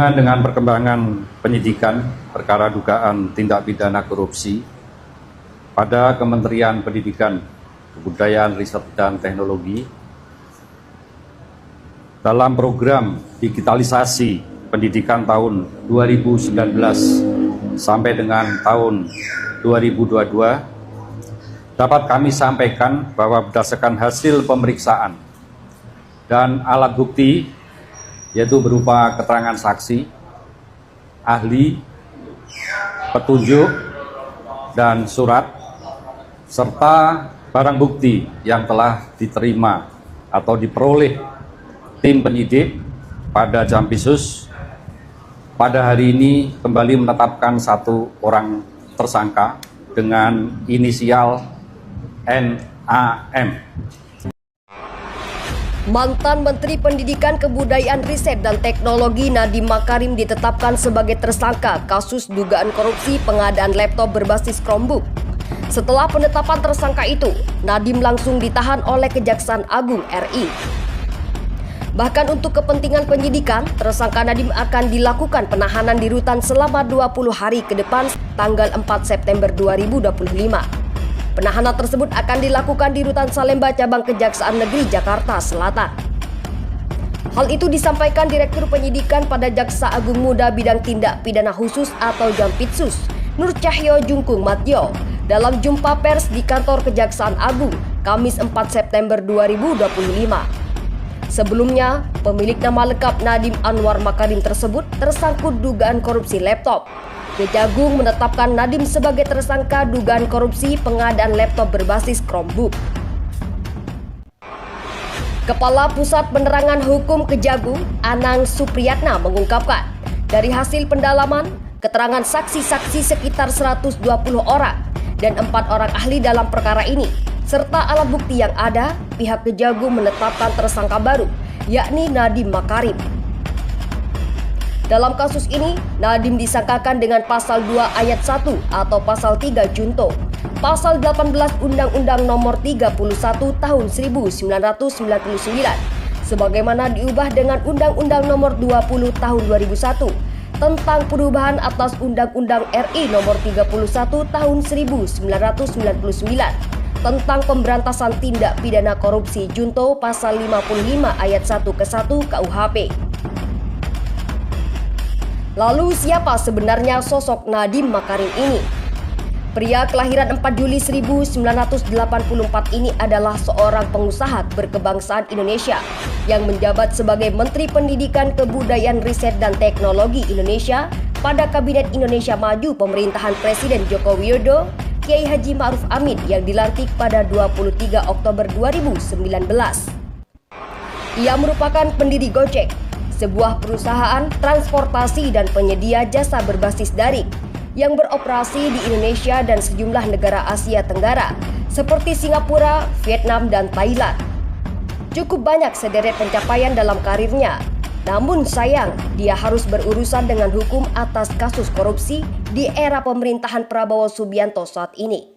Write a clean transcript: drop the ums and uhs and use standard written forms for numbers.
Berkenaan dengan perkembangan penyidikan perkara dugaan tindak pidana korupsi pada Kementerian Pendidikan, Kebudayaan, Riset, dan Teknologi dalam program digitalisasi pendidikan tahun 2019 sampai dengan tahun 2022, dapat kami sampaikan bahwa berdasarkan hasil pemeriksaan dan alat bukti, yaitu berupa keterangan saksi, ahli, petunjuk, dan surat, serta barang bukti yang telah diterima atau diperoleh tim penyidik pada Jampisus, pada hari ini kembali menetapkan satu orang tersangka dengan inisial NAM. Mantan Menteri Pendidikan, Kebudayaan, Riset, dan Teknologi Nadiem Makarim ditetapkan sebagai tersangka kasus dugaan korupsi pengadaan laptop berbasis Chromebook. Setelah penetapan tersangka itu, Nadiem langsung ditahan oleh Kejaksaan Agung RI. Bahkan untuk kepentingan penyidikan, tersangka Nadiem akan dilakukan penahanan di rutan selama 20 hari ke depan tanggal 4 September 2025. Penahanan tersebut akan dilakukan di Rutan Salemba Cabang Kejaksaan Negeri Jakarta Selatan. Hal itu disampaikan Direktur Penyidikan pada Jaksa Agung Muda Bidang Tindak Pidana Khusus atau Jampitsus, Nur Cahyo Jungkung Matjo, dalam jumpa pers di kantor Kejaksaan Agung, Kamis 4 September 2025. Sebelumnya, pemilik nama lengkap Nadiem Anwar Makarim tersebut tersangkut dugaan korupsi laptop. Kejagung menetapkan Nadiem sebagai tersangka dugaan korupsi pengadaan laptop berbasis Chromebook. Kepala Pusat Penerangan Hukum Kejagung, Anang Supriyatna, mengungkapkan, dari hasil pendalaman, keterangan saksi-saksi sekitar 120 orang dan 4 orang ahli dalam perkara ini, serta alat bukti yang ada, pihak Kejagung menetapkan tersangka baru, yakni Nadiem Makarim. Dalam kasus ini, Nadiem disangkakan dengan pasal 2 ayat 1 atau pasal 3 junto, pasal 18 Undang-Undang Nomor 31 Tahun 1999, sebagaimana diubah dengan Undang-Undang Nomor 20 Tahun 2001 tentang perubahan atas Undang-Undang RI Nomor 31 Tahun 1999 tentang pemberantasan tindak pidana korupsi junto pasal 55 ayat 1 ke 1 KUHP. Lalu siapa sebenarnya sosok Nadiem Makarim ini? Pria kelahiran 4 Juli 1984 ini adalah seorang pengusaha berkebangsaan Indonesia yang menjabat sebagai Menteri Pendidikan, Kebudayaan, Riset, dan Teknologi Indonesia pada Kabinet Indonesia Maju pemerintahan Presiden Joko Widodo, Kiai Haji Ma'ruf Amin yang dilantik pada 23 Oktober 2019. Ia merupakan pendiri Gojek, sebuah perusahaan transportasi dan penyedia jasa berbasis daring yang beroperasi di Indonesia dan sejumlah negara Asia Tenggara seperti Singapura, Vietnam, dan Thailand. Cukup banyak sederet pencapaian dalam karirnya, namun sayang dia harus berurusan dengan hukum atas kasus korupsi di era pemerintahan Prabowo Subianto saat ini.